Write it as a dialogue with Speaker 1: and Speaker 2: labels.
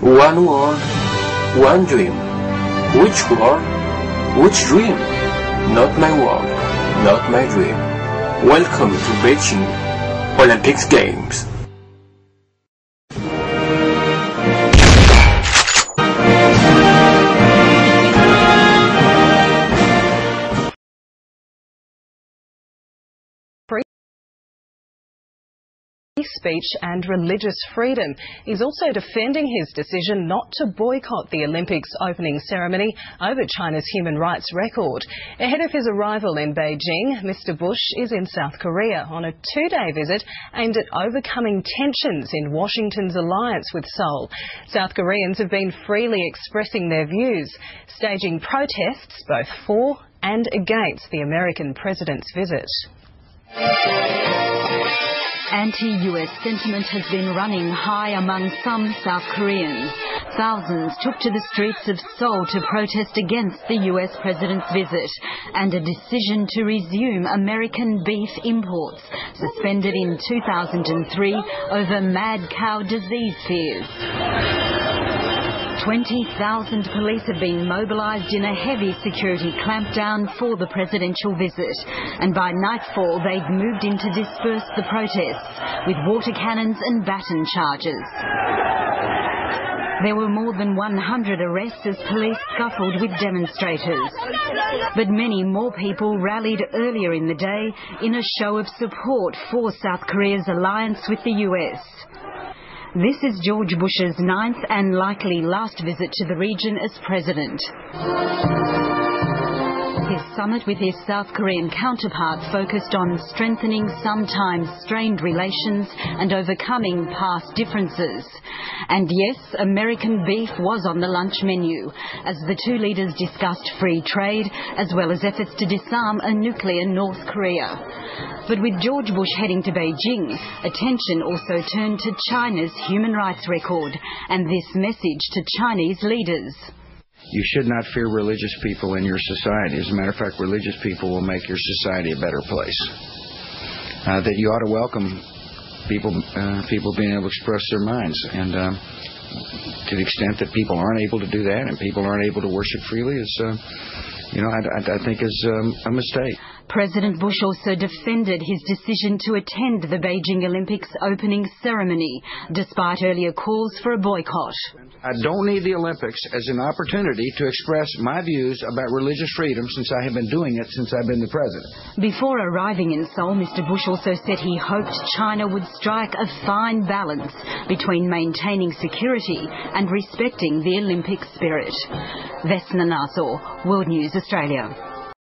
Speaker 1: One world, one dream. Which world? Which dream? Not my world, not my dream. Welcome to Beijing Olympics Games.
Speaker 2: Speech and religious freedom. He's also defending his decision not to boycott the Olympics opening ceremony over China's human rights record. Ahead of his arrival in Beijing, Mr. Bush is in South Korea on a two-day visit aimed at overcoming tensions in Washington's alliance with Seoul. South Koreans have been freely expressing their views, staging protests both for and against the American president's visit.
Speaker 3: Anti-US sentiment has been running high among some South Koreans. Thousands took to the streets of Seoul to protest against the US president's visit and a decision to resume American beef imports, suspended in 2003 over mad cow disease fears. 20,000 police have been mobilised in a heavy security clampdown for the presidential visit, and by nightfall they'd moved in to disperse the protests with water cannons and baton charges. There were more than 100 arrests as police scuffled with demonstrators. But many more people rallied earlier in the day in a show of support for South Korea's alliance with the US. This is George Bush's ninth and likely last visit to the region as president. His summit with his South Korean counterpart focused on strengthening sometimes strained relations and overcoming past differences. And yes, American beef was on the lunch menu as the two leaders discussed free trade as well as efforts to disarm a nuclear North Korea. But with George Bush heading to Beijing, attention also turned to China's human rights record and this message to Chinese leaders.
Speaker 4: You should not fear religious people in your society. As a matter of fact, religious people will make your society a better place. That you ought to welcome people being able to express their minds. And to the extent that people aren't able to do that and people aren't able to worship freely, I think is a mistake.
Speaker 3: President Bush also defended his decision to attend the Beijing Olympics opening ceremony, despite earlier calls for a boycott.
Speaker 4: I don't need the Olympics as an opportunity to express my views about religious freedom since I have been doing it since I've been the president. Before
Speaker 3: arriving in Seoul, Mr. Bush also said he hoped China would strike a fine balance between maintaining security and respecting the Olympic spirit. Vesna Nassau, World News Australia.